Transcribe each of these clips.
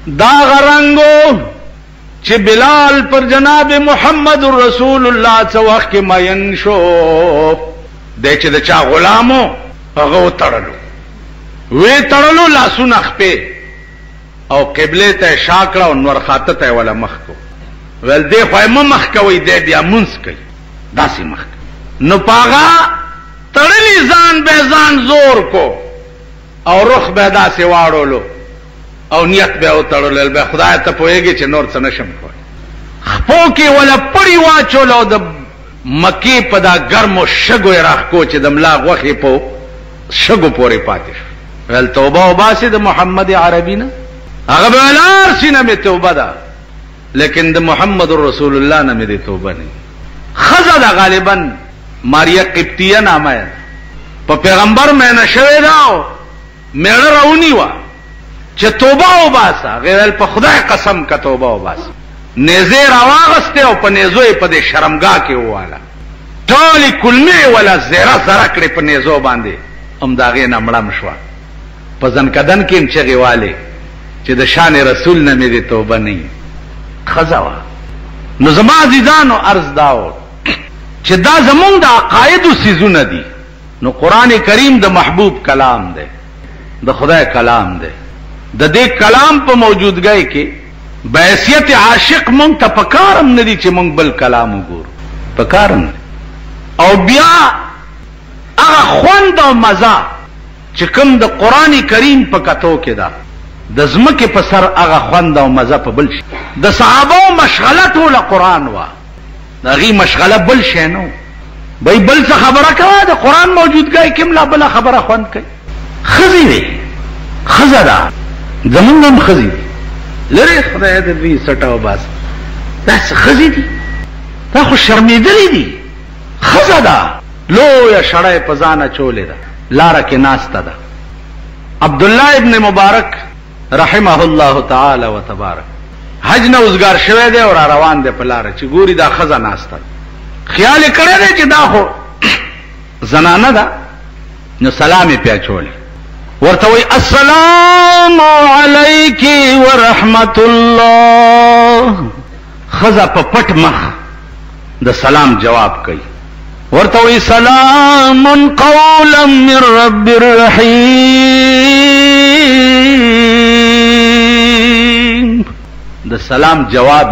دا غرنگو چې بلال پر جناب محمد رسول الله څو وخت کې ماین شو د چې د چا غلامو هغه تړلو وی تړلو لاسونه خپې او قبله ته شاکړه او نور خاطه ته ولا مخ کو ول دې خو مخ کوي دې بیا منځ کوي داسې مخ نو پاغا تړلی ځان به ځان زور کو او رخ به داسې واړولو او نیت به او تړلل به خدای ته پوهیږي چې نور څه نشم کوي خپو کې ولا پړی واچولو د مکی په دا ګرمو شګو راخ کو چې د ملا غوخي په شګو پورې پاتې شو ول توبه او باسي د محمد عربي نه هغه بلار سینه می توبه ده لیکن د محمد رسول الله نه می توبه نه خزا غالبا ماریا قبطیه نامه په پیغمبر مې نشوي دا مېړه راونی و چې توبه او باسا غیر په خدای قسم کا توبه او باس نيزه راواغسته او په نيزوې په دې شرمګاه کې واله ټولي کلمه ولا زهره زره کړې په نيزو باندې هم داغه نمړم شو په ځنکدن کې هم چغي والے چې د شان رسول نه مې توبه نه خزاوا نو زما عزیزانو عرض داو چې دا زمونږ د عقاید او سيزونه دي نو قران کریم د محبوب کلام دی د خدای کلام دی د دې کلام په موجودګۍ کې بحیثیت عاشق مونږ ته پکارم ندي چې مونږ بل کلام وګورو پکارم او بیا هغه خوند او مزه چې کوم د قران کریم په کتو کې ده د زمکه په سر هغه خوند او مزه په بل شي د صحابه مشغله ټول قران وا دغه مشغله بل شي نو بای بل څه خبره کوي د قران موجودګۍ کې ملا بل خبره خوند کوي خزي وي خزدا زمونږ خزي لری خدای دې سټاو باس دا څه خزي دي دا خو شرمېدلې دي خزدا لو یا شړای پزانه چولې ده لار کې ناسته ده عبد الله ابن مبارک رحمه الله تعالی وتبارک حج نه وزګار شوه دی او روان دی په لار چې ګوري دا خزا ناسته خیال کړی دی چې دا خو زنانه ده نو سلام یې پیا چولې ورته وی السلام علیکی ورحمت الله خزا په پټ مخ د سلام جواب کوي ورته وی سلام قولا من رب الرحیم د سلام جواب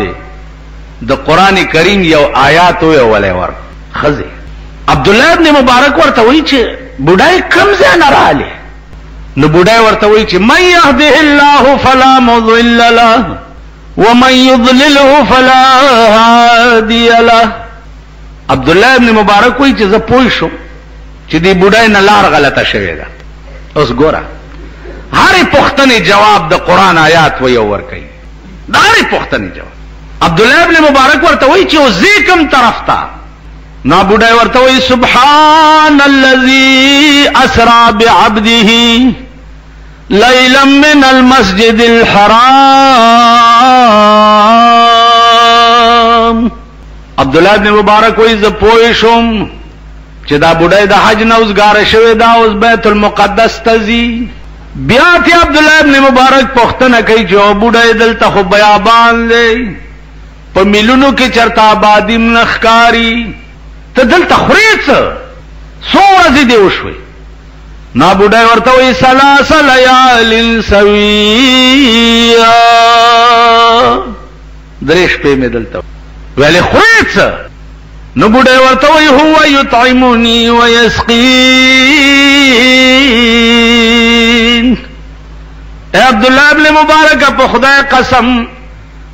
د قران کریم یو آیات یو ولې ور خزه عبد الله ابن مبارک ورته وی چې بډای کم ځای نه رااله نو بډای ورته وی چې من يهده الله فلا مضل له ومن يضلله فلا هادي له عبد الله ابن مبارک وی چې زه پوه شم چې دی بډای نه لار غلطه شوې ده اوس ګوره هر پښتني جواب د قران آیات وی ور کوي دا هر پښتني جواب عبد الله ابن مبارک ورته وی چې زیکم طرف تا نا بډای ورته وی سبحان الذي اسرا بعبده ليلا من المسجد الحرام عبد الله ابن مبارک وی ز پوه شم چې دا بډای د حج نه اوسګار شوی دا اوس بیت المقدس تزي بیا ته عبد الله ابن مبارک پښتنه کوي چې بډای دلته خو بیابان دی په ملونو کې چرتا آبادی منخکاری ته دلته خریڅ سو ورځې دی وشوي نا بډای ورته وی ثلاث ليال سويا درش په مې دلته ویلې خریڅ نو بډای ورته وی هو یطعمنی ويسقين اے عبد الله ابن مبارک په خدای قسم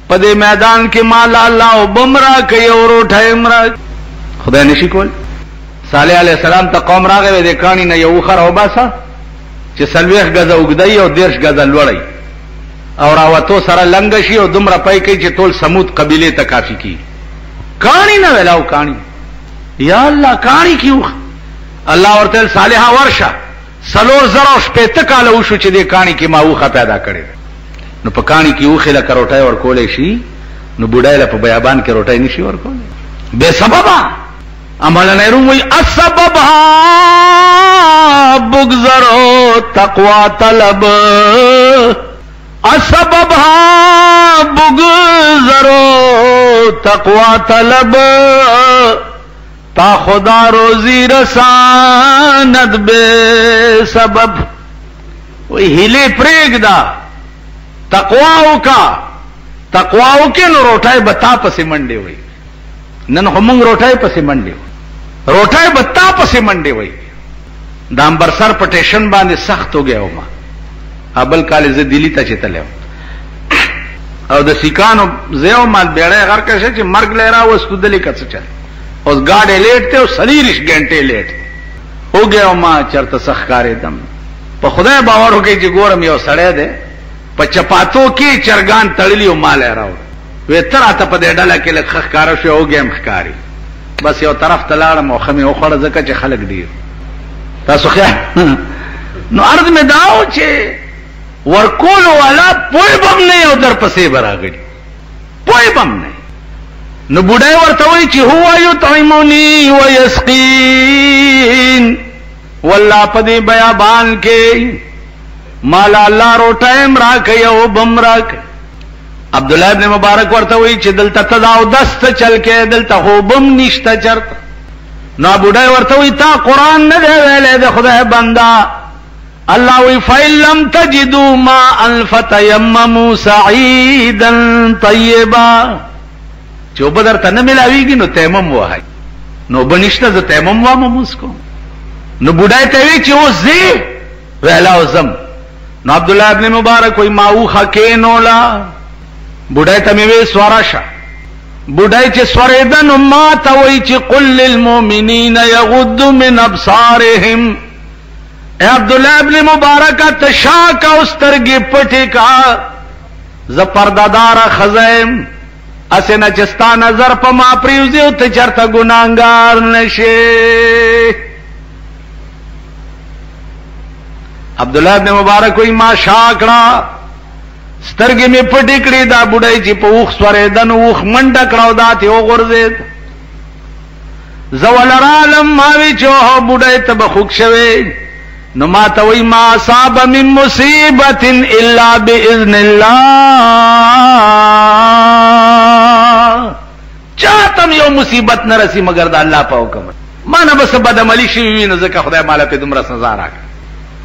په دې میدان کې مال الله او بمرا کوي او روټه امرا خدای نشي کول صالح علیہ السلام ته قوم راغی د کانی نه یو خر او باسا چې سلويخ غزا وګدای او دیرش غزا لوړی او راوتو سره لنګ شي او دومره پای کوي چې ټول سمود قبيله ته کافي کی کانی نه ویلاو کانی یا الله کانی کیو الله ورته صالح ورشه سلور زرو شپته کال وشو چې دې کانی کې ماوخه پیدا کړي نو په کانی کې وخه لا کروټای ور کولې شي نو بډای له په بیابان کې روټای نشي ور کولې بے سببا عمل نه روي السبب بغزرو تقوا طلب السبب بگذرو تقوی طلب تا خدا روزی رساند بے سبب وی ہیلے پریگ دا تقواو کا تقواو کے نو روٹائی بتا پسی منڈے ہوئی نن ہمنگ روٹائی پسی منڈے ہوئی روٹائی بتا پسی منڈے ہوئی دا امبرسر پٹیشن باندې سخت ہو گیا ہو ما ابل کالی زی دلی تا چیتا لے او دا سیکانو زیو ما بیڑای غر کشے چی مرگ لے رہا وہ اسکو دلی کت سے چلے اس گاڑے لیٹ تے اس سلیرش گھنٹے لیٹ ہو گیا ہو ما چرتا سخکارے دم پا خدای باور ہو گئی چی گورم یو سڑے دے پا چپاتو کی چرگان تڑلی ہو ما لے رہا ہو وی تر آتا پا دے ڈالا کے لگ خخکارا شو ہو گیا مخکاری بس یو طرف تلارم و خمی اخوڑا زکا چی خلق دیر تاسو خیال نو عرض میں داو چی ورکولو والا پوئی بم نہیں او در پسی برا گڑی پوئی بم نہیں نو بڑھائی ورطوئی چی ہوا یطعمونی و یسقین واللہ پدی بیابان کے مالا اللہ روٹائم راک یو بم راک عبداللہ ابن مبارک ورطوئی چی دلتا تداو دست چل کے دلتا ہو بم نشتا چرتا نو بڑھائی ورطوئی تا قرآن ندے ویلے دے خدا بندہ اللہ وی فَإِن لَمْ تَجِدُوا مَاءً فَتَيَمَّمُوا سَعِيدًا طَيِّبًا چو بدر تا نملاوی گی نو تیمم وہائی نو بنشتا ز تیمم وام اس کو نو بڑھائی تیوی چی وہ زی ویلا وزم نو عبداللہ ابن مبارک وی ماوخا کینولا بڑھائی تمیوی سواراشا بڑھائی چی سوریدن اماتا وی چی قل للمومنین یغد من ابصارهم اے عبداللہ ابن مبارکہ تشاکا استرگی پٹی کا زپردادارا خزائم اسے نچستا نظر پا ما پریوزیو تچرتا گناہگار نشے عبداللہ ابن مبارک کوئی ما شاکڑا سترگی میں پٹی کڑی دا بڑائی چی پا اوخ سوریدن اوخ منڈکڑاو دا تی او غرزید زوال رالم ماوی چوہو بڑائی تب خوک شوی نما توئی ما اصاب من مصیبت الا باذن اللہ چاہتم یو مصیبت نہ رسی مگر دا اللہ پا حکم مانا بس بدعملی شوی نزکا خدای مالا پہ دمرا سزا راکا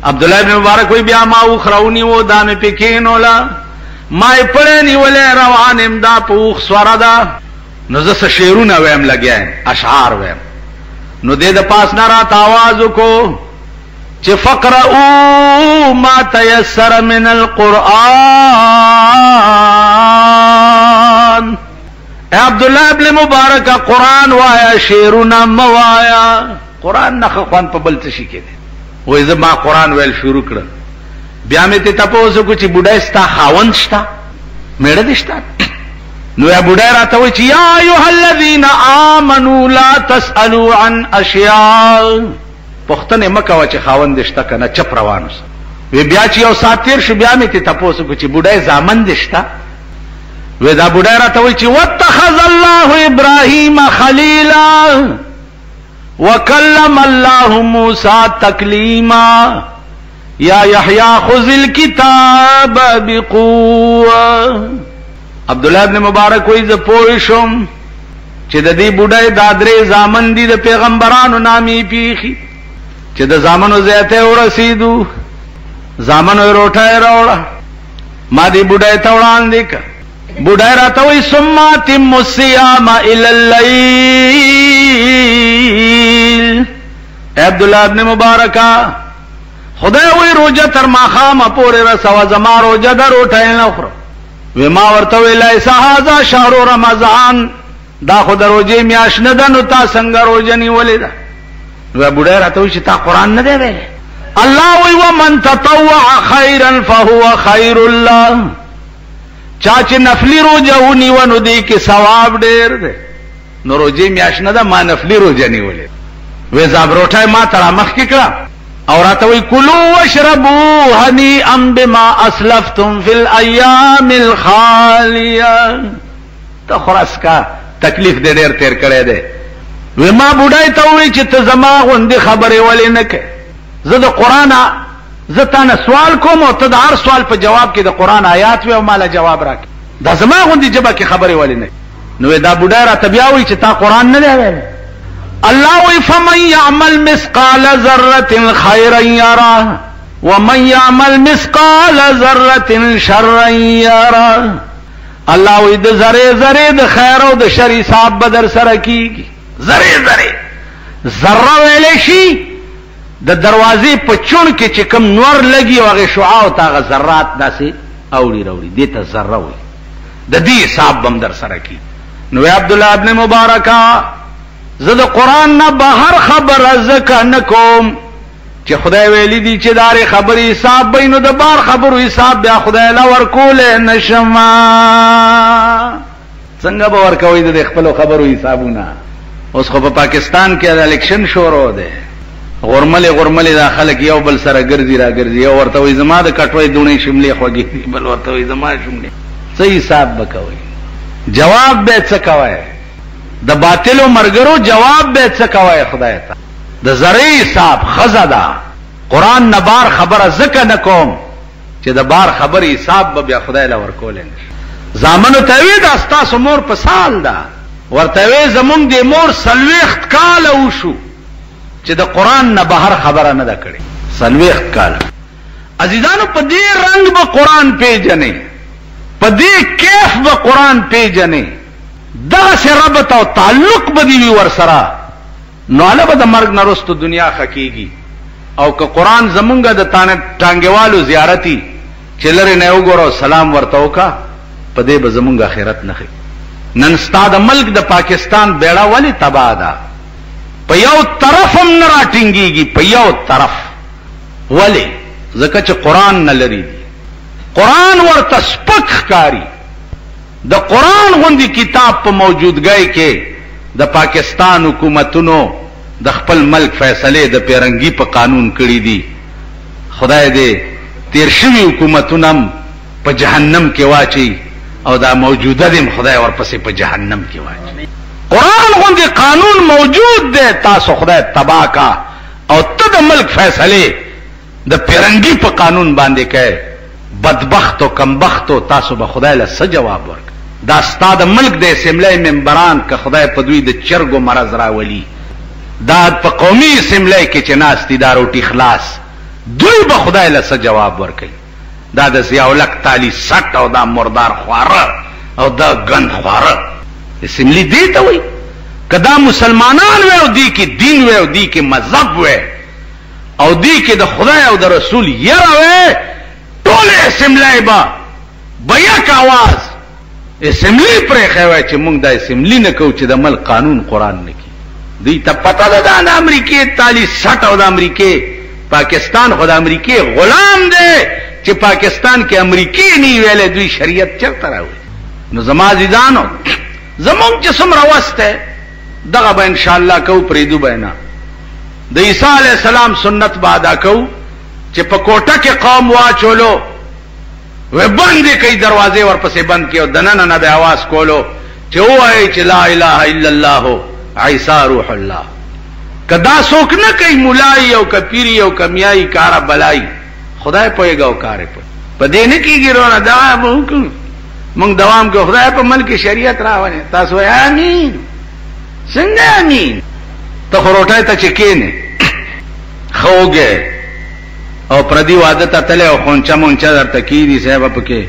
عبداللہ ابن مبارک وی بیا ما اوخ راونی و دام پہ کینولا مائی پڑینی ولی روان امدا پا اوخ سوارا نزس شیرون ویم لگیا ہے اشعار ویم نو دے دا پاس نارات آوازو کو چی فقرؤو ما تیسر من القرآن اے عبداللہ ابن مبارک قرآن وایا شیرنا موایا قرآن نخوان پا بلتشی کے دے وی زما قرآن ویل شروع کرن بیامیتی تپوزو کچی بودایستا خاونشتا میڑا دشتا نو یا بودای راتوی چی یا ایوہ الذین آمنوا لا تسألوا عن اشیاء پختن مکوا چی خاون دشتا کنا چپ روانو سا وی بیا چی او ساتیر شو بیا میتی تپوسو کو چی بودای زامن دشتا وی دا بودای راتوی چی واتخذ اللہ ابراہیم خلیلا وکلم اللہ موسیٰ تکلیما یا یحییٰ خذ الکتاب بقوة عبداللہ ابن مبارک وی ز پوشم چی دا دی بودای دادرے زامن دی دا پیغمبرانو نامی پیخی چی دا زامنو زیتے او رسیدو زامنو روٹائے روڑا ما دی بودای توڑان دیکا بودای راتوی سماتم السیام الاللیل اے عبداللہ ابن مبارکہ خدای وی روجہ تر ماخام پوری رسوا زما روجہ دا روٹائے نخرا وی ما ورتوی لیسا حازا شہر رمضان دا خود روجی میاشندن تا سنگا روجنی ولی دا نو بڑھائی رہتا ہوئی تا قرآن نہ دے دے اللہ وی ومن تطوع خیرا فہو خیر اللہ چاچے نفلی روجہونی ونو دی کی ثواب دیر دے نو روجی میاشندن ما نفلی روجنی ولی وی زاب روٹھائی ما ترا مخ ککڑا اور آتا ہوئی کلو وشربو ہنیئا بما اسلفتم فی الایام الخالیہ تو خرس کا تکلیف دے دیر تیر کرے دے وی ما بودای تاوی چی تزما غندی خبری ولی نکے زد قرآن زتانا سوال کوم او تد ہر سوال پا جواب کی دا قرآن آیات وی او مالا جواب راکی دا زما غوندي جبه کې خبرې ولې نه نو دا بوډا را تبیاوي چې تا قران نه دی ویل الله وی فمن يعمل مثقال ذره خيرا يرى ومن يعمل مثقال ذره شرا يرى الله وی د ذره د خیر او د شر حساب بدر سره کیږي ذره ویل شي د دروازې په چون کې چې کوم نور لګي او هغه شعاع او تاغه ذرات داسې اوړي راوړي دې ته ذره وي د دې حساب بم در سره کی نو عبد الله ابن مبارک زه د قران نه بهر خبر زکه نکوم چې خدای ویلي دي چې دار خبري حساب بینو د بار خبرو حساب بیا خدای لا ورکول نشما څنګه به ورکوي د خپل خبرو حسابونه اوس خو په پاکستان کې الیکشن شروع ده غرمله داخله کې یو بل سره ګرځي را ګرځي او ورته وي زما د کټوي دونې شملې خوږي بل ورته وي زما شملې صحیح حساب وکوي جواب به څه کوي د باطل او مرګرو جواب به څه کوي خدای ته د زری حساب خزدا قران نه بار خبره زکه نکوم چې د بار خبري حساب به بیا خدای لا ورکول نه زامنو ته وی د استاسو مور په سال دا ورته وی زمونږ د مور سلويخت کال وشو چې د قران نه بهر خبره نه ده کړې سلويخت کال عزیزانو په دې رنگ به قران پیژنې په دې کیف به قران پیژنې دا شربت او تعلق به دی ور سره نو علاوه د مرګ نه وروسته دنیا خکېږي او که قران زمونږ د ټانګوالو زیارتي چې لره نه وګورو سلام ورته وکا په دې به زمونږ آخرت نه خي نن ستاد ملک د پاکستان بیڑا ولی تباہ ده په یو طرف هم نه راټینګيږي په یو طرف ولی ځکه چې قران نه لري قران ورته سپک ښکاری د قران غوندي کتاب په موجودګۍ کې د پاکستان حکومتونو د خپل ملک فیصله د پیرنګي په قانون کړی دي خدای دې تیر شوی حکومتونم په جهنم کې واچي او دا موجوده دې خدای ورپسې په جهنم کې واچي قران غوندي قانون موجود دی تاسو خدای تباہ کا او ته د ملک فیصله د پیرنګي په قانون باندې کوي بدبخت او کمبخت او تاسو به خدای له څه جواب ورک دا ستاد ملک د اسمبلی ممبران که خدای په دوی د چرګو مرز راولي دا په قومي اسمبلی کې چې ناستي دا روټي خلاص دوی به خدای له څه جواب ورکړي دا د ضیاءالحق تالی سټ او دا مردار خواره او دا ګند خواره اسمبلی دی ته وي کدا مسلمانان وي او دی کې دین وي او دی کې مذهب وي او دی کې د خدای او د رسول یره وي ټول اسمبلی با یک आवाज اسمبلی پرې خوي چې موږ د اسمبلی نه کو چې د ملک قانون قران نه کی دوی ته پته ده د امریکای تالی سټ او د امریکای پاکستان خو د امریکای غلام دی چې پاکستان کې امریکای نه ویلې دوی شریعت چرته راوي نو زما عزیزانو زمونږ چې څومره واسطه دغه به ان شاء الله کو پریدو بینا د عیسی علی السلام سنت به ادا کو چې په کوټه کې قوم واچولو و باندې کوي دروازې ورپسې بند کړي او دننه نه به आवाज کولو چې وایي چې لا اله الا الله عیسی روح الله کدا څوک نه کوي مولای او کپیری او کمیای کارا بلای خدای پوهیږي او کار په دې نه کېږي رونه دا به مونږ دوام کو خدای په ملک شریعت راوړي تاسو امين څنګه امين ته خروټای ته چکینه خوګه او پردی عادت ته له خونچا مونچا درته کیدی صاحب پکې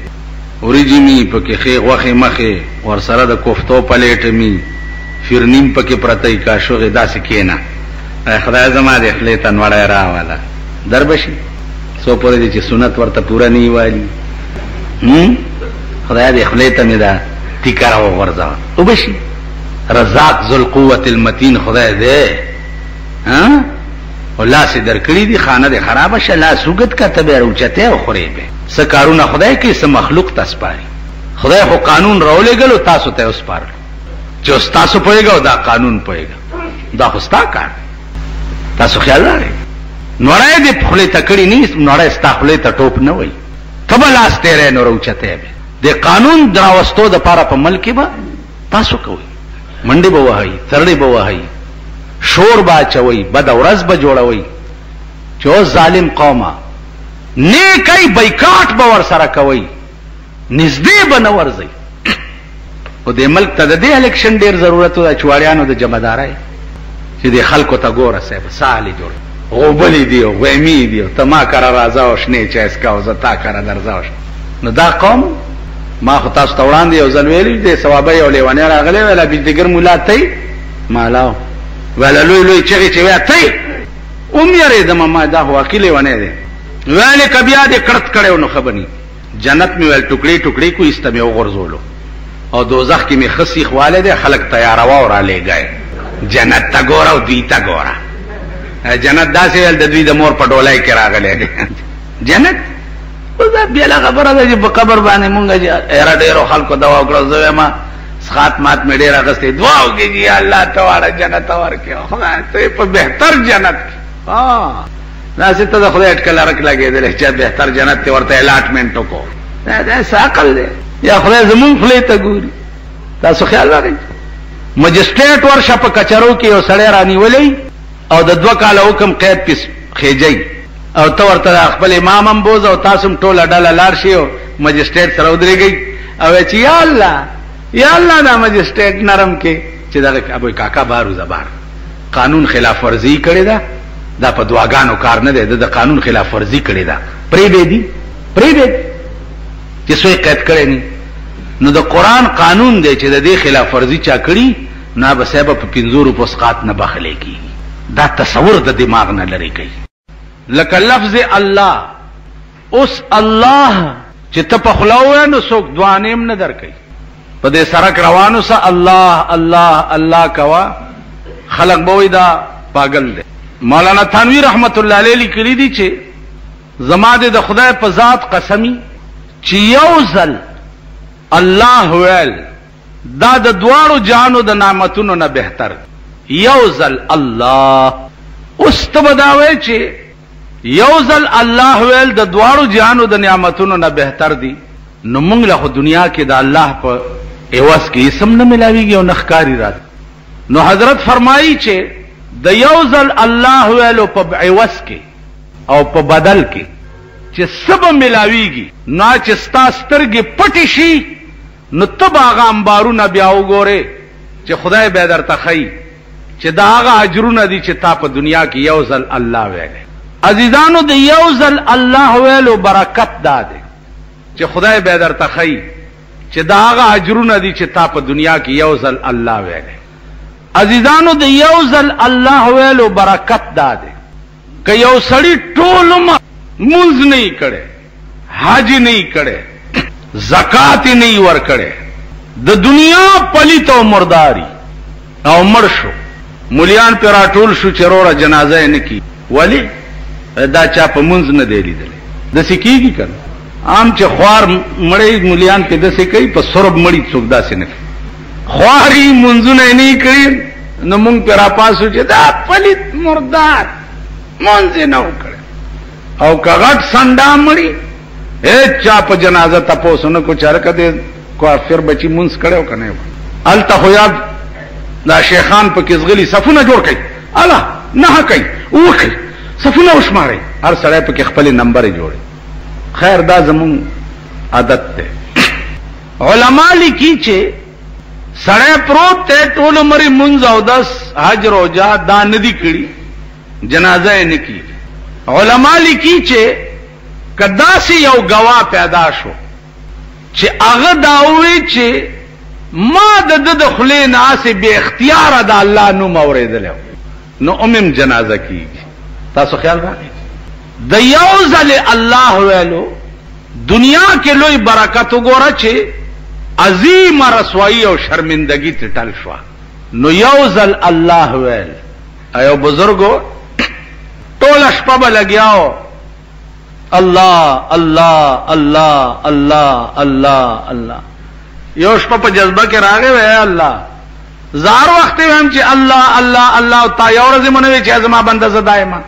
اوریجمی پکې خې غوخه مخه ور سره د کوفتو پلیټ می فرنیم پکې پرتای کا شوغه داسې کینا خدای زما دې خپل تنوړای راواله دربشي سو پرې دي چې سنت ورته پورا نه وایي خدای دې خپل ته دا ټیکر او ورځه او بشي رزاق ذل قوت المتین خدای دې ها الله سي درکړي دي خانه دې خراب شه لا سوګت کا تبه روچته او خوري به س کارونه خدای کې سم مخلوق تاسپاري خدای خو قانون راولېګلو تاسو ته اوس پار چې تاسو پويګو دا قانون پويګا دا خوستا کار تاسو خیال لرئ نوړای دې خپل تکړی نه نوړای ستا خپل ته ټوپ نه وای کبل استره نو روچته به د قانون دراوستو د پاره په ملک به تاسو کوي منډي به وهاي ترړي به وهاي شور با چوي بد ورځ به جوړوي چې ظالم قومه نیکي بایکاټ به ور سره کوي نږدې به نه ورځي او د ملک ته د دې الیکشن ډیر ضرورت و د چواړیانو د جمعدارای چې د خلکو ته ګوره صاحب سالي جوړ غوبلی دی او غیمی دی ته ما کرا راځه او شنه چا اسکا او زتا کرا درځه. نو دا قوم ما خو تاسو ته وړاندې یو ځل ویلی دی ثوابه یو لیوانه راغلی ولا بلدګر مولا تی مالاو ولا لوی لوی چغې چې ویا تی یریدم ما دا واقعي لیوانه دی ویلې کبیا دې کړت کړو نو خبرني جنت می ول ټوکړي ټوکړي کو استمه وغورځولو او دوزخ کې می خسي خواله دي خلق تیاروا اور علی گئے جنت تا ګورا او دی تا ګورا جنت داسې ول د دوی د مور په ډولای کې راغلي جنت ودا بیا خبره ده چې په قبر باندې مونږه را ډیرو خلکو دوا وکړو زه ما سخات مات مې ډیر اغستې دعا وکړي الله تعالی جنت ورکړي خدای ته په بهتر جنت ناسې ته د خدای اٹکل رک لګېدل چې بهتر جنت ته ورته الاټمنټ وکړو دا ساقل دی یا خدای زمون خلې ته ګوري تاسو خیال راغی مجسټریټ ورشه په کچرو کې یو سړی رانیولې او د 2 کال حکم قید پس خېجی او ته ورته خپل امام هم بوز او تاسو ټوله ډله لار شي او مجسټریټ سره ودرېږي او چې یا الله دا مجسټریټ نرم کې چې دا ابو کاکا بارو زبار قانون خلاف ورزي کړی دا په دعاګانو کار نه دی د قانون خلاف ورزي کړی دا پرې به دي چې څوک قید کړي نه نو د قران قانون دی چې د دې خلاف ورزي چا کړی نه به سبب په 500 روپو سقات نه بخلې کی دا تصور د دماغ نه لري کوي لکه لفظ الله اوس الله چې ته په خلاوه نو څوک دوانیم نه درکې په دې سرک روانو سه الله الله الله کوا خلق بوي دا پاگل دی مولانا تھانوی رحمت الله علیه لیکلی دي چې زماده د خدای په ذات قسمی چې یوزل الله ویل دا د دوارو جانو د نعمتونو نه بهتر یوزل الله اوس ته بداوي چې یوزل الله ویل د دوارو جانو د نعمتونو نه بهتر دي نو موږ له دنیا کې د الله په ایواز کې اسم نه ملاويږي او نخکاری رات نو حضرت فرمایي چې د یوزل الله ویلو په ایواز کې او په بدل کې چې سب ملاويږي نو چې ستاسترګې پټي شي نو تب هغه انبارونه بیا وګوره چې خدای به درته خي چې دا هغه اجرونه دي چې تا په دنیا کې یوزل الله ویل عزیزانو د یوزل الله ویلو برکت داده چې خدای به درته خي چې دا هغه اجرونه دي چې تا په دنیا کې یوزل الله ویل عزیزانو د یوزل الله ویلو برکت داده که یو سړی ټول منځ نه کړي حج نه کړي زکات نه ور کړي د دنیا پلیت او مرداري او مرشو مليان پر راټول شو چروره جنازه نه کی ولی دا چا په منځ نه دی لیدل د سکیږي کړه عام چې خوار مړی مليان په د سکي په سرب مړی څوک داسې نه خواري منځونه نه کړي نو مونږ پر پاسو چې دا پلیت مردار منځ نه وکړي او کغټ سنډا مړی چا په جنازه تاسو نه کو چرکه دې کافر بچی منځ کړو کنه الته خو یاد دا شیخان په کیسغلی صفونه جوړ کړي الله نه کوي وکړي صفونه وشماري هر سړی په خپل نمبر جوړي خیر دا زمون عادت ده علما لیکي چې سړی پروت ته ټول عمر منځ او 10 حج روزه دا ندي کړي جنازه نه کی علما لیکي چې کدا سي یو گواه پیدا شو چې هغه داوي چې ما د خلې ناسه به اختیار د الله نو موریدل نو امم جنازه کیږي تاسو خیال راغی د یوزل الله ویلو دنیا کې لوی برکت وګوره چې عظیم رسوایی او شرمندگی تټل شو نو یوزل الله ویل ایو بزرګو ټول شپه لګیاو الله الله الله الله الله الله یو شپه په جذبه کې راغی وای الله زار وخت هم چې الله الله الله تا یو ورځ مونږ چې ازما بنده ز دایما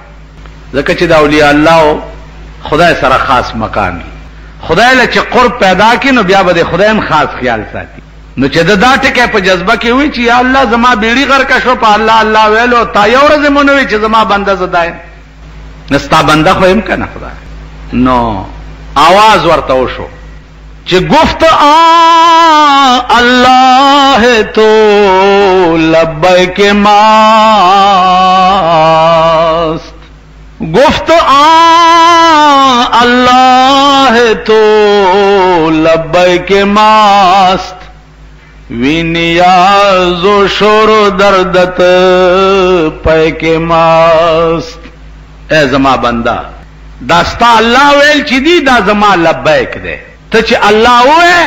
ځکه چې دا اولیاء الله خدای سره خاص مقام دي خدای له چې قرب پیدا کړي نو بیا به خدای هم خاص خیال ساتي نو چې دا ټکه په جذبه کې وي چې یا الله زما بیړی غر کا شو په الله الله ویلو تا یو ورځ مونږ چې زما بنده ز دایم نستا بنده خو هم کنه خدای نو आवाज ورته وشو چې گفت الله है तो लब्बैक मास्त, गुफ्त अल्लाह है तो लब्बैक मास्त, वी नियाज़ो शोरो दर्दत पैके मास्त। ए जमा बंदा दास्ता अल्लाह वेल ची दी दा जमा लब्बैक दे, तो ची अल्लाह हुए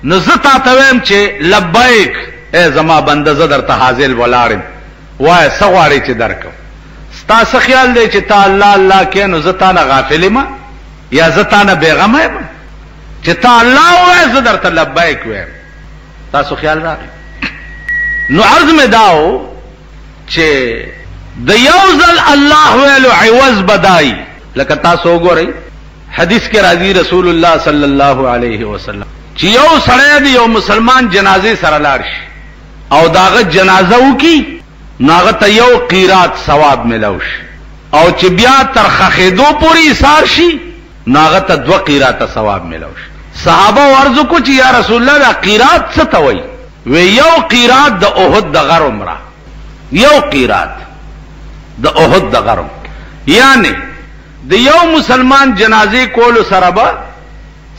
नजता तवेम चे लब्बैक। ए जमा बंदा जदर ता हाजिल वलारिम वाय सवारी चे दरकम। स्ता ख्याल दे चे ता अल्लाह अल्लाह के नजता न गाफिल मा या जता न बेगम है चे ता अल्लाह हुए जदर ता लब्बैक हुए। तासो ख्याल राखी नु अर्ज में दाओ चे दयौजल अल्लाह वेलो इवज बदाई लका तासो गो रही हदीस के राजी रसूलुल्लाह सल्लल्लाहु अलैहि वसल्लम ची यौ सड़े दी यौ मुसलमान जनाजे सरलारश औ दागत जनाजा की नागत यौ कीरात सवाब मिलौश औ ची बिया तरखखेदो पूरी सारशी नागत दो कीरात सवाब मिलौश। सहाबा अर्जु कुछ या रसूलुल्लाह दा कीरात सतवई वे यौ कीरात द ओहद द गरम रा, यौ कीरात द ओहद द गरम यानी द यौ मुसलमान जनाजे कोल सरबा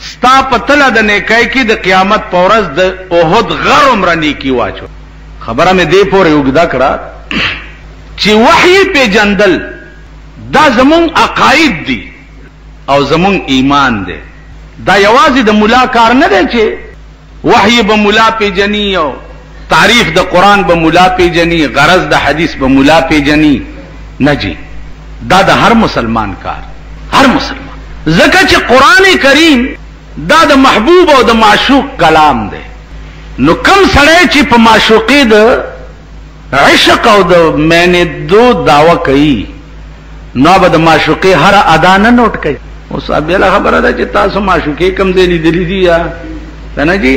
स्ता पतला द नेकाई की द क़यामत पौरस द ओहद गरम रनी की वाचो। खबरा में दे पोरे उगदा करा ची वही पे जंदल दा जमुंग अकाइद दी और जमुंग ईमान दे। दा यवाजी द मुला कार न दे चे वही ब मुला पे जनी और तारीफ द कुरान ब मुला पे जनी, गरज द हदीस ब मुला पे जनी न जी। दा द हर मुसलमान कार, हर मुसलमान ज़का चे कुरान करीम दा द महबूब और द माशूक कलाम दे। नु कम सड़े ची प माशूकी द इश्क और द मैंने दो दावा कई नौ बद माशूकी हर अदा न नोट कई। उस अबेला खबर अदा ची तासो माशूकी कम देली दिली दी या ना जी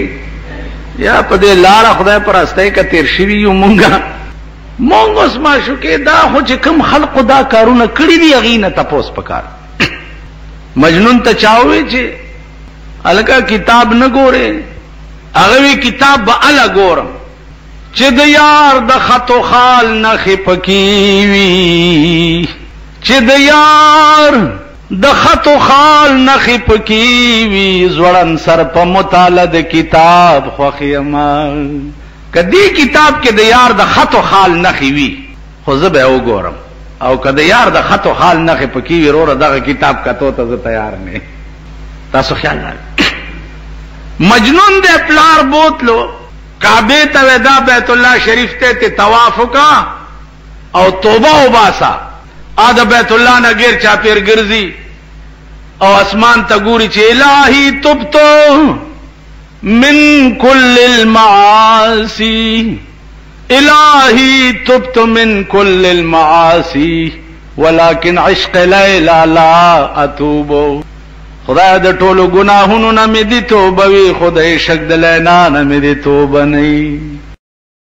या पदे लारा खुदा पर अस्ते का तिरशिवी यू मुंगा मोंगोस माशूकी दा हो ची कम खल्क दा कारू न कड़ी दी अगी न तपोस पकार। मजनून त चावे चे अलका किताब न गोरे अगवी किताब ब अल गोरम चे द यार द खतो खाल न खिपकीवी, चे द यार द खतो खाल न खिपकीवी, ज़वड़न सर प मुतालद किताब ख्वखियमा। कदी किताब के द यार द खतो खाल न खिवी खुजब है वो गोरम और कद यार द खतो खाल न खिपकीवी रो द किताब का तो तैयार ने। तासो ख्याल रख मजनून दे प्लार बोतलो काबे तवेदा बैतुल्लाह शरीफ ते तवाफ का और तोबा उबासा आद बैतुल्लाह न गिर चापेर गिरजी और आसमान तगूरी चे इलाही तुब तो मिन कुल्लिल मासी, इलाही तुब तो मिन कुल्लिल मासी वलाकिन इश्क़ लैला ला अतूबो। खुदा द टोलो गुनाहुनु न मिदी तोबवी खुदा इश्क़ द लैला न मिदी तोबा नहीं।